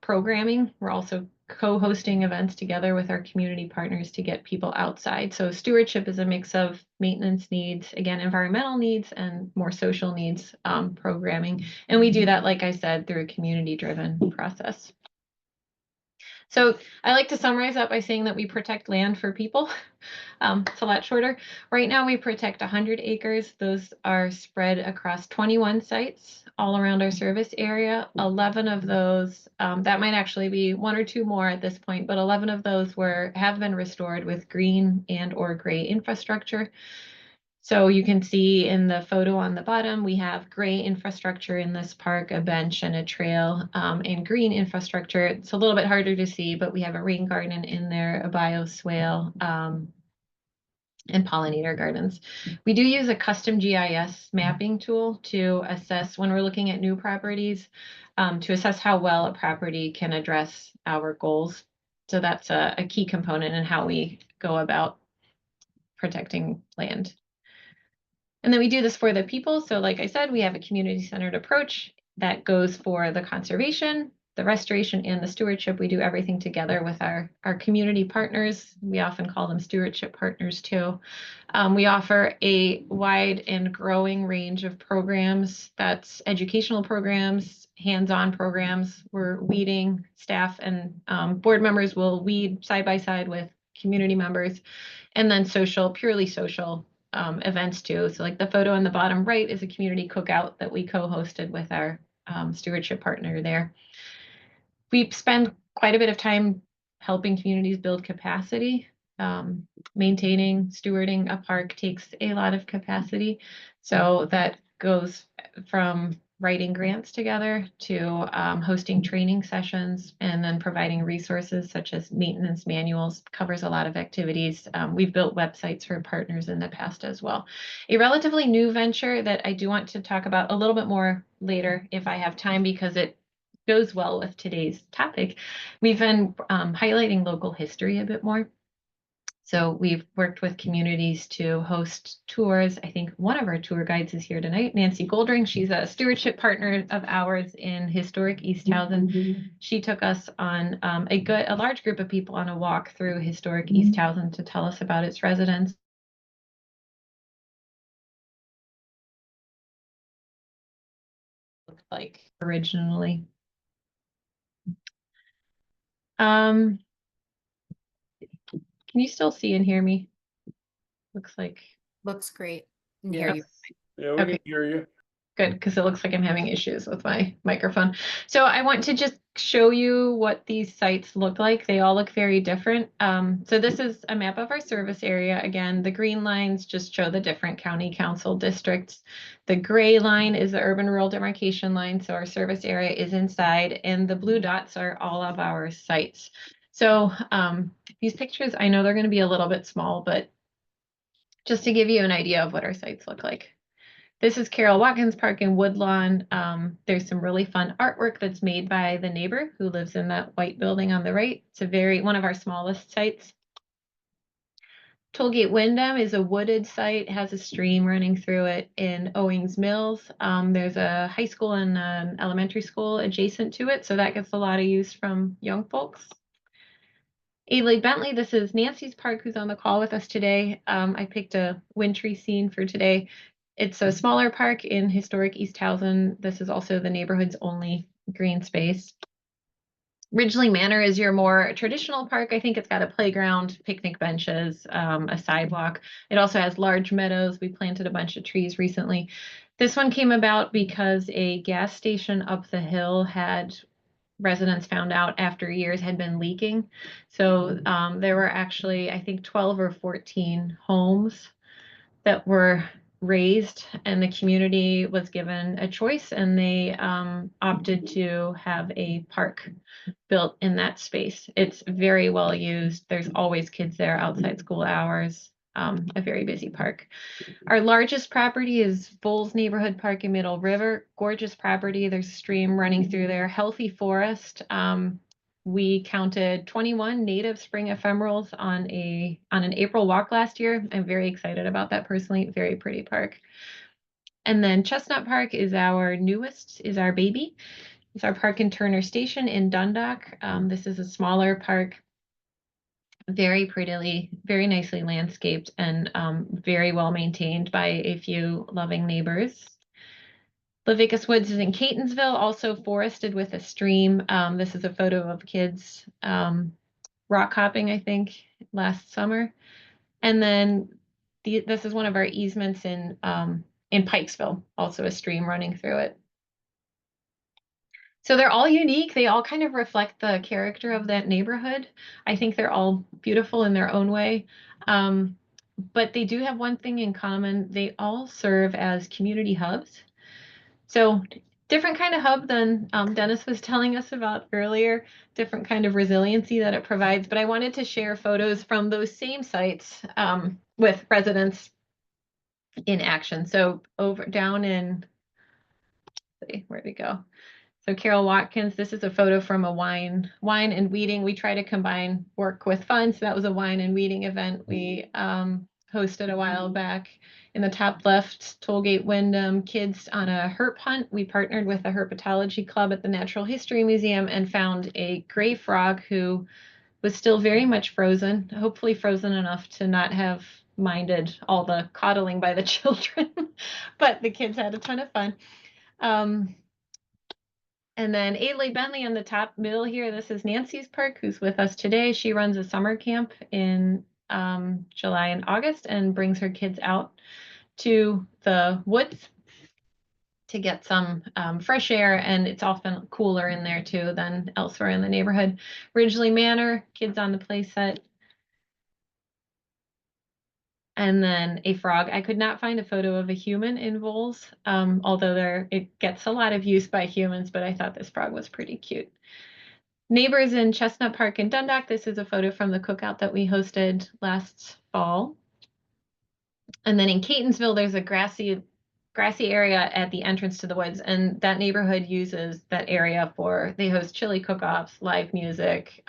programming. We're also co-hosting events together with our community partners to get people outside. So stewardship is a mix of maintenance needs, again, environmental needs, and more social needs programming. And we do that, like I said, through a community-driven process. So I like to summarize that by saying that we protect land for people. It's a lot shorter. Right now we protect 100 acres. Those are spread across 21 sites all around our service area. 11 of those, that might actually be one or two more at this point, but 11 of those have been restored with green and or gray infrastructure. So you can see in the photo on the bottom, we have gray infrastructure in this park, a bench and a trail, and green infrastructure. It's a little bit harder to see, but we have a rain garden in there, a bioswale, and pollinator gardens. We do use a custom GIS mapping tool to assess when we're looking at new properties, to assess how well a property can address our goals. So that's a key component in how we go about protecting land. And then we do this for the people. So like I said, we have a community-centered approach that goes for the conservation, the restoration, and the stewardship. We do everything together with our community partners. We often call them stewardship partners too. We offer a wide and growing range of programs. That's educational programs, hands-on programs. We're weeding, staff and board members will weed side by side with community members, and then social, purely social events too. So like the photo on the bottom right is a community cookout that we co-hosted with our stewardship partner there. We spend quite a bit of time helping communities build capacity. Maintaining, stewarding a park takes a lot of capacity. So that goes from writing grants together to hosting training sessions, and then providing resources such as maintenance manuals. Covers a lot of activities. We've built websites for partners in the past as well. A relatively new venture that I do want to talk about a little bit more later if I have time, because it goes well with today's topic. We've been highlighting local history a bit more. So we've worked with communities to host tours. I think one of our tour guides is here tonight, Nancy Goldring. She's a stewardship partner of ours in historic East Towson. She took us on a large group of people on a walk through historic East Towson to tell us about its residents. like originally. Can you still see and hear me? Looks like. Looks great. And Yeah. hear you. Yeah, we Okay. can hear you. Good, because it looks like I'm having issues with my microphone. So I want to just show you what these sites look like. They all look very different. So this is a map of our service area. Again, the green lines just show the different county council districts. The gray line is the urban rural demarcation line. So our service area is inside, and the blue dots are all of our sites. So these pictures, I know they're going to be a little bit small, but just to give you an idea of what our sites look like. This is Carol Watkins Park in Woodlawn. There's some really fun artwork that's made by the neighbor who lives in that white building on the right. It's one of our smallest sites. Tollgate Wyndham is a wooded site, has a stream running through it in Owings Mills. There's a high school and an elementary school adjacent to it, so that gets a lot of use from young folks. Adelaide Bentley, this is Nancy's Park, who's on the call with us today. I picked a wintry scene for today. It's a smaller park in historic East Towson. This is also the neighborhood's only green space. Ridgely Manor is your more traditional park. I think it's got a playground, picnic benches, a sidewalk. It also has large meadows. We planted a bunch of trees recently. This one came about because a gas station up the hill had residents found out after years had been leaking. So there were actually, I think, 12 or 14 homes that were raised, and the community was given a choice, and they opted to have a park built in that space. It's very well used. There's always kids there outside school hours. A very busy park. Our largest property is Bowles Neighborhood Park in Middle River. Gorgeous property. There's a stream running through there. Healthy forest. We counted 21 native spring ephemerals on an April walk last year. I'm very excited about that personally. Very pretty park. And then Chestnut Park is our newest, is our baby. It's our park in Turner Station in Dundalk. This is a smaller park, very prettily, very nicely landscaped, and very well maintained by a few loving neighbors. Leviticus Woods is in Catonsville, also forested with a stream. This is a photo of kids rock hopping, I think, last summer. And then this is one of our easements in Pikesville, also a stream running through it. So they're all unique. They all kind of reflect the character of that neighborhood. I think they're all beautiful in their own way. But they do have one thing in common. They all serve as community hubs. So different kind of hub than Dennis was telling us about earlier, different kind of resiliency that it provides. But I wanted to share photos from those same sites with residents in action. So down in, let's see, where'd it go? So Carol Watkins, this is a photo from a wine and weeding. We try to combine work with fun. So that was a wine and weeding event we hosted a while back. In the top left, Tollgate Wyndham, kids on a herp hunt. We partnered with the Herpetology Club at the Natural History Museum and found a gray frog who was still very much frozen, hopefully frozen enough to not have minded all the coddling by the children. But the kids had a ton of fun. And then Adelaide Bentley on the top middle here. This is Nancy's Park, who's with us today. She runs a summer camp in July and August and brings her kids out to the woods to get some fresh air, and it's often cooler in there too than elsewhere in the neighborhood. Ridgely Manor, kids on the play set. And then a frog. I could not find a photo of a human in Voles, although it gets a lot of use by humans, but I thought this frog was pretty cute. Neighbors in Chestnut Park in Dundalk. This is a photo from the cookout that we hosted last fall. And then in Catonsville, there's a grassy area at the entrance to the woods, and that neighborhood uses that area they host chili cook-offs, live music,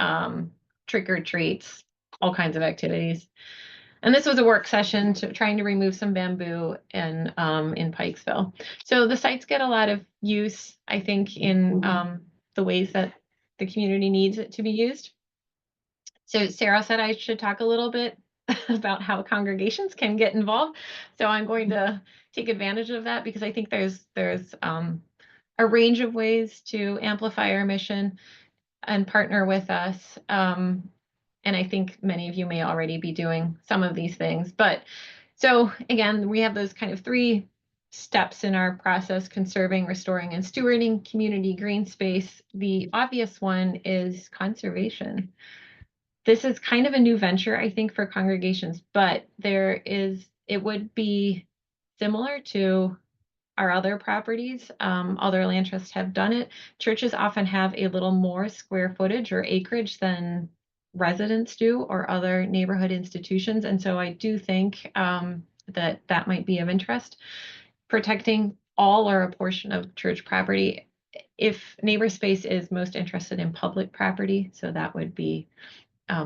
trick or treats, all kinds of activities. And this was a work session trying to remove some bamboo in Pikesville. So the sites get a lot of use, I think, in the ways that the community needs it to be used. So Sarah said I should talk a little bit about how congregations can get involved. So I'm going to take advantage of that because I think there's a range of ways to amplify our mission and partner with us. And I think many of you may already be doing some of these things. But so again, we have those kind of 3 steps in our process: conserving, restoring, and stewarding community green space. The obvious one is conservation. This is kind of a new venture, I think, for congregations, but it would be similar to our other properties. Other land trusts have done it. Churches often have a little more square footage or acreage than residents do or other neighborhood institutions. And so I do think that might be of interest. Protecting all or a portion of church property. If Neighbor Space is most interested in public property, so that would be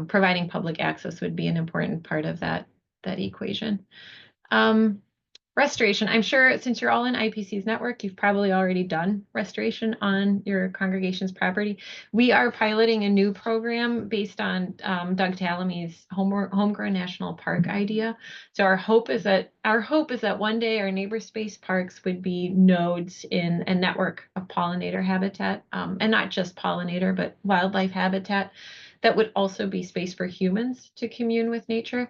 providing public access would be an important part of that equation. Restoration. I'm sure since you're all in IPC's network, you've probably already done restoration on your congregation's property. We are piloting a new program based on Doug Tallamy's homegrown national park idea. So our hope is that one day our neighbor space parks would be nodes in a network of pollinator habitat, and not just pollinator, but wildlife habitat that would also be space for humans to commune with nature.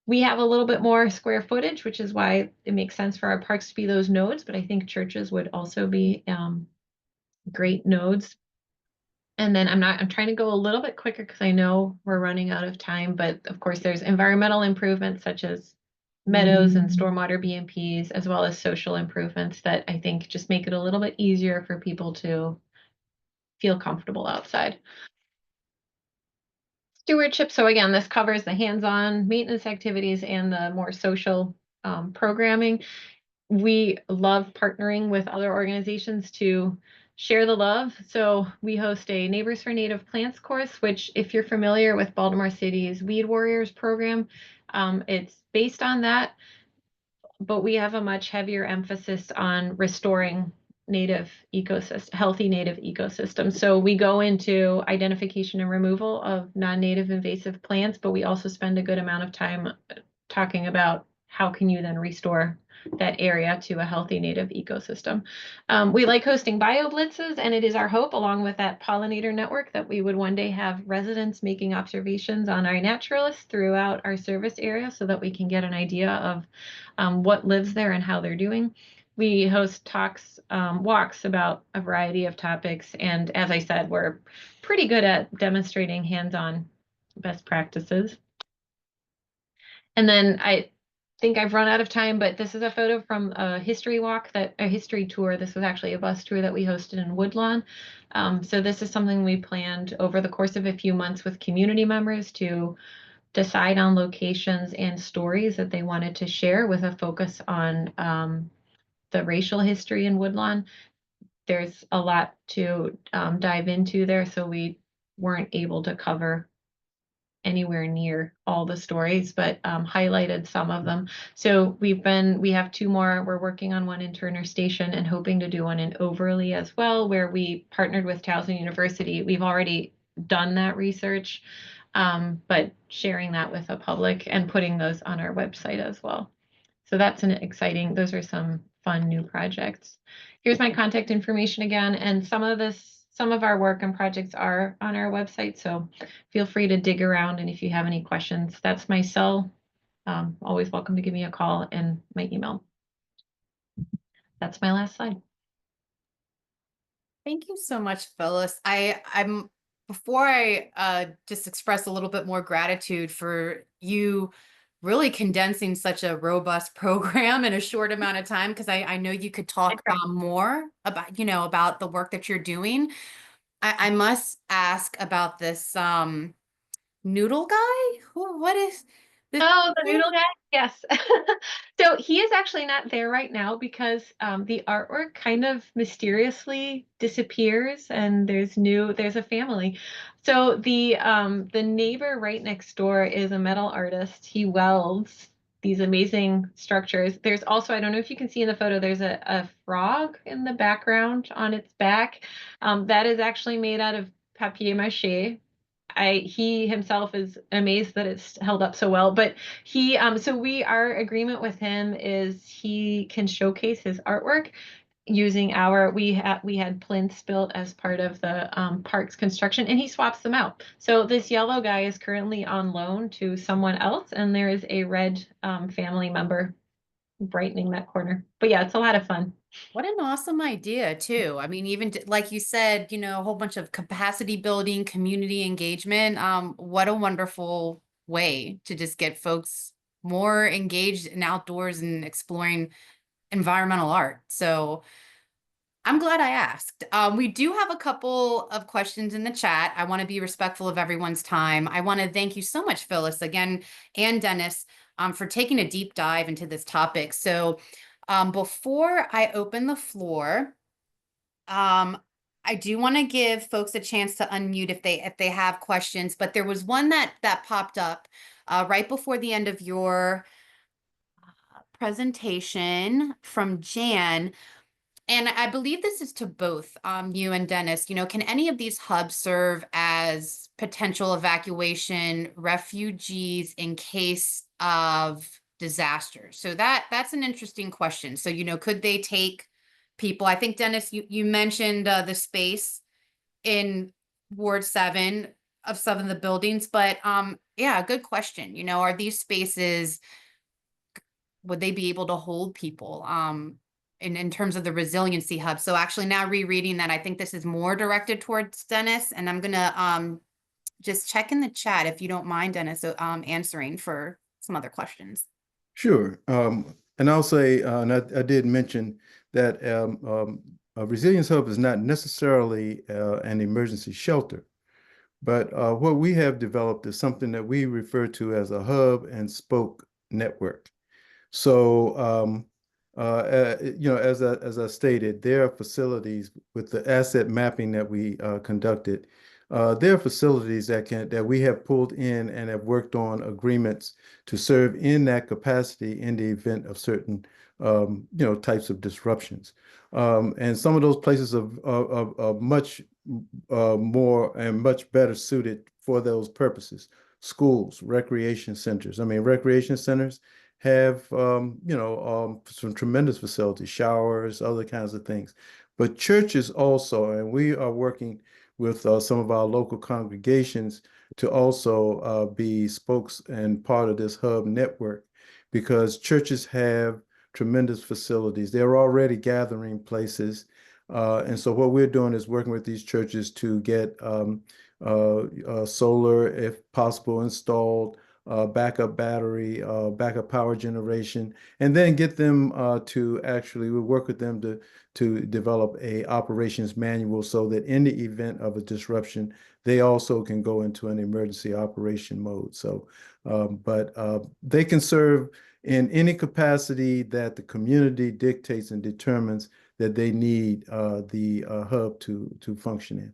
We have a little bit more square footage, which is why it makes sense for our parks to be those nodes, but I think churches would also be great nodes. And then I'm trying to go a little bit quicker because I know we're running out of time, but of course there's environmental improvements such as meadows and stormwater BMPs, as well as social improvements that I think just make it a little bit easier for people to feel comfortable outside. Stewardship. So again, this covers the hands-on maintenance activities and the more social programming. We love partnering with other organizations to share the love. So we host a Neighbors for Native Plants course, which if you're familiar with Baltimore City's Weed Warriors program, it's based on that, but we have a much heavier emphasis on restoring healthy native ecosystems. So we go into identification and removal of non-native invasive plants, but we also spend a good amount of time talking about how can you then restore that area to a healthy native ecosystem. We like hosting bio blitzes, and it is our hope, along with that pollinator network, that we would one day have residents making observations on our naturalists throughout our service area so that we can get an idea of what lives there and how they're doing. We host walks about a variety of topics. And as I said, we're pretty good at demonstrating hands-on best practices. And then I think I've run out of time, but this is a photo from a history tour. This was actually a bus tour that we hosted in Woodlawn. So this is something we planned over the course of a few months with community members to decide on locations and stories that they wanted to share, with a focus on the racial history in Woodlawn. There's a lot to dive into there, so we weren't able to cover anywhere near all the stories, but highlighted some of them. So we have 2 more. We're working on one in Turner Station and hoping to do one in Overley as well, where we partnered with Towson University. We've already done that research, but sharing that with the public and putting those on our website as well. So that's those are some fun new projects. Here's my contact information again, and some of our work and projects are on our website, so feel free to dig around, and if you have any questions, that's my cell. Always welcome to give me a call, and my email. That's my last slide. Thank you so much, Phyllis. Before I just express a little bit more gratitude for you really condensing such a robust program in a short amount of time, because I know you could talk more about the work that you're doing. I must ask about this noodle guy. What is this? Oh, the noodle guy? Yes. So he is actually not there right now because the artwork kind of mysteriously disappears, and there's a family. So the neighbor right next door is a metal artist. He welds these amazing structures. There's also, I don't know if you can see in the photo, there's a frog in the background on its back. That is actually made out of papier-mâché. He himself is amazed that it's held up so well, but our agreement with him is he can showcase his artwork using we had plinths built as part of the park's construction, and he swaps them out. So this yellow guy is currently on loan to someone else, and there is a red family member brightening that corner. But yeah, it's a lot of fun. What an awesome idea, too. I mean, even like you said, a whole bunch of capacity building, community engagement. What a wonderful way to just get folks more engaged in outdoors and exploring environmental art. So I'm glad I asked. We do have a couple of questions in the chat. I want to be respectful of everyone's time. I want to thank you so much, Phyllis, again, and Dennis, for taking a deep dive into this topic. So before I open the floor, I do want to give folks a chance to unmute if they have questions, but there was one that popped up right before the end of your presentation from Jan. And I believe this is to both you and Dennis. Can any of these hubs serve as potential evacuation refugees in case of disasters? So that's an interesting question. So, could they take people? I think, Dennis, you mentioned the space in Ward 7 of some of the buildings, but yeah, good question. Are these spaces, would they be able to hold people? In terms of the resiliency hub. So actually now rereading that, I think this is more directed towards Dennis, and I'm gonna just check in the chat if you don't mind, Dennis, answering for some other questions. Sure. And I'll say, and I did mention that a resilience hub is not necessarily an emergency shelter, but what we have developed is something that we refer to as a hub and spoke network. So, as I stated, there are facilities with the asset mapping that we conducted. There are facilities that we have pulled in and have worked on agreements to serve in that capacity in the event of certain, types of disruptions. And some of those places are much more and much better suited for those purposes. Schools, recreation centers. I mean, recreation centers have some tremendous facilities, showers, other kinds of things. But churches also, and we are working with some of our local congregations to also be spokes and part of this hub network, because churches have tremendous facilities. They're already gathering places. And so what we're doing is working with these churches to get solar, if possible, installed, backup battery, backup power generation, and then get them we work with them to develop a operations manual so that in the event of a disruption, they also can go into an emergency operation mode. So, but they can serve in any capacity that the community dictates and determines that they need the hub to function in.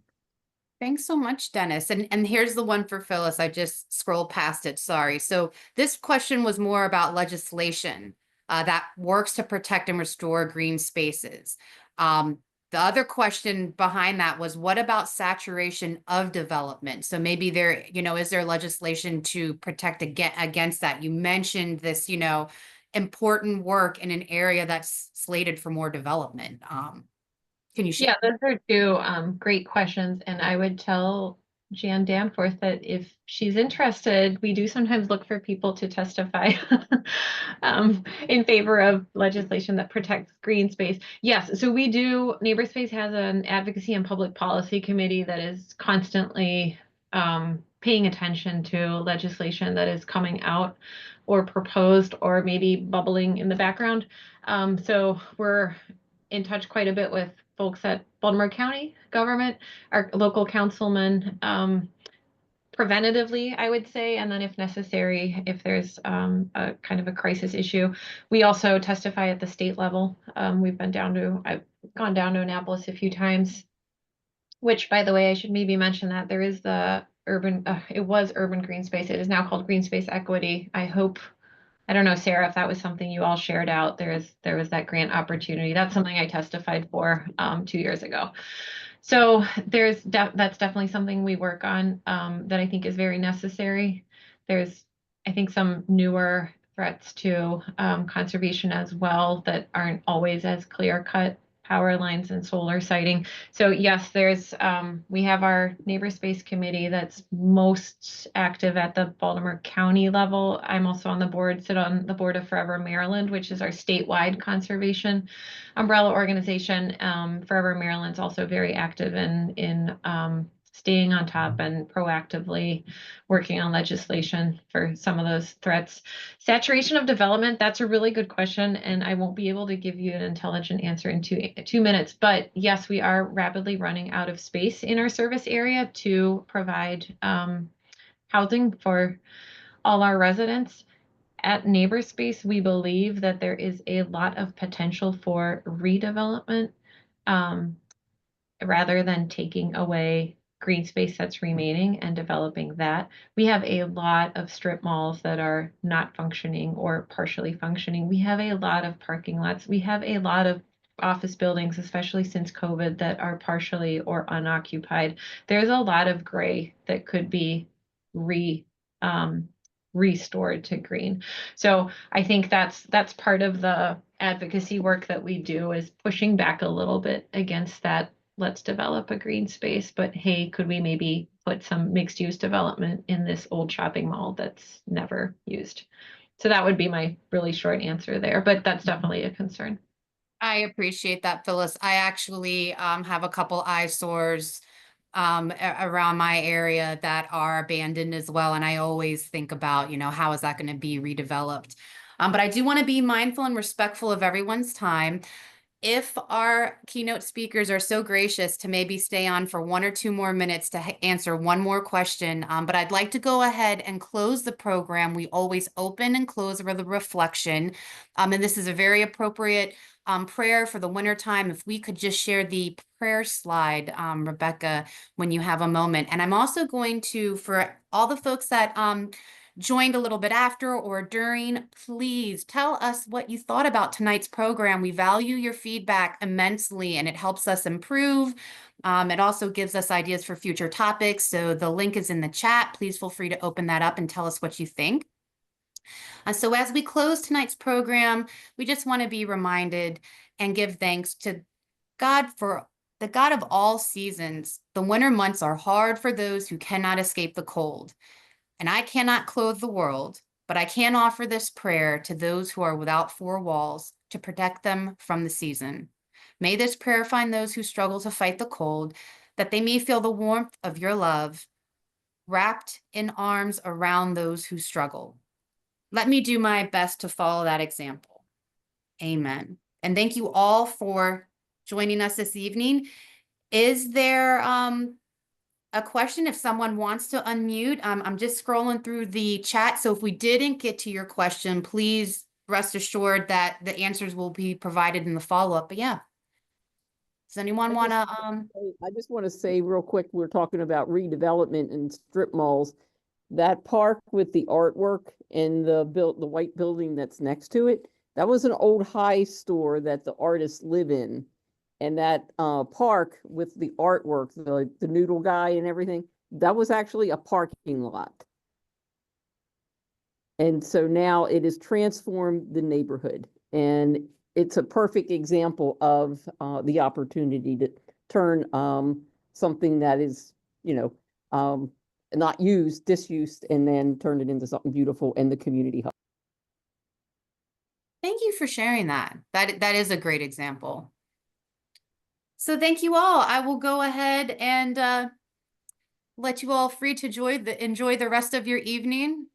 Thanks so much, Dennis. And here's the one for Phyllis. I just scrolled past it. Sorry. So this question was more about legislation that works to protect and restore green spaces. The other question behind that was, what about saturation of development? So maybe is there legislation to protect against that? You mentioned this, important work in an area that's slated for more development. Can you share? Yeah, those are two great questions. And I would tell Jan Danforth that if she's interested, we do sometimes look for people to testify in favor of legislation that protects green space. Yes, so we do. NeighborSpace has an advocacy and public policy committee that is constantly paying attention to legislation that is coming out or proposed or maybe bubbling in the background. So we're in touch quite a bit with folks at Baltimore County government, our local councilman, preventatively, I would say, and then if necessary, if there's a kind of a crisis issue. We also testify at the state level. I've gone down to Annapolis a few times, which, by the way, I should maybe mention that there is the it was urban green space. It is now called green space equity. I don't know, Sarah, if that was something you all shared out. There was that grant opportunity. That's something I testified for 2 years ago. So that's definitely something we work on that I think is very necessary. There's, I think, some newer threats to conservation as well that aren't always as clear cut power lines and solar siting. So yes, there's we have our neighbor space committee that's most active at the Baltimore County level. I'm also on the board, sit on the board of Forever Maryland, which is our statewide conservation umbrella organization. Forever Maryland's also very active in staying on top and proactively working on legislation for some of those threats. Saturation of development, that's a really good question, and I won't be able to give you an intelligent answer in two minutes, but yes, we are rapidly running out of space in our service area to provide housing for all our residents. At Neighbor Space, we believe that there is a lot of potential for redevelopment rather than taking away green space that's remaining and developing that. We have a lot of strip malls that are not functioning or partially functioning. We have a lot of parking lots. We have a lot of office buildings, especially since COVID, that are partially or unoccupied. There's a lot of gray that could be restored to green. So I think that's part of the advocacy work that we do, is pushing back a little bit against that. Let's develop a green space, but hey, could we maybe put some mixed use development in this old shopping mall that's never used? So that would be my really short answer there, but that's definitely a concern. I appreciate that, Phyllis. I actually have a couple eyesores around my area that are abandoned as well. And I always think about, how is that going to be redeveloped? But I do want to be mindful and respectful of everyone's time. If our keynote speakers are so gracious to maybe stay on for 1 or 2 more minutes to answer one more question, but I'd like to go ahead and close the program. We always open and close with a reflection. And this is a very appropriate prayer for the winter time. If we could just share the prayer slide, Rebecca, when you have a moment. And I'm also going to, for all the folks that joined a little bit after or during, please tell us what you thought about tonight's program. We value your feedback immensely, and it helps us improve. It also gives us ideas for future topics. So the link is in the chat. Please feel free to open that up and tell us what you think. So as we close tonight's program, we just want to be reminded and give thanks to God, for the God of all seasons. The winter months are hard for those who cannot escape the cold. And I cannot clothe the world, but I can offer this prayer to those who are without 4 walls to protect them from the season. May this prayer find those who struggle to fight the cold, that they may feel the warmth of your love wrapped in arms around those who struggle. Let me do my best to follow that example. Amen. And thank you all for joining us this evening. Is there a question if someone wants to unmute? I'm just scrolling through the chat. So if we didn't get to your question, please rest assured that the answers will be provided in the follow-up. But yeah. Does anyone want to? I just want to say real quick, we're talking about redevelopment and strip malls. That park with the artwork and the white building that's next to it, that was an old high store that the artists live in. And that park with the artwork, the noodle guy and everything, that was actually a parking lot. And so now it has transformed the neighborhood. And it's a perfect example of the opportunity to turn something that is, not used, disused, and then turn it into something beautiful in the community hub. Thank you for sharing that. That is a great example. So thank you all. I will go ahead and let you all free to enjoy the rest of your evening.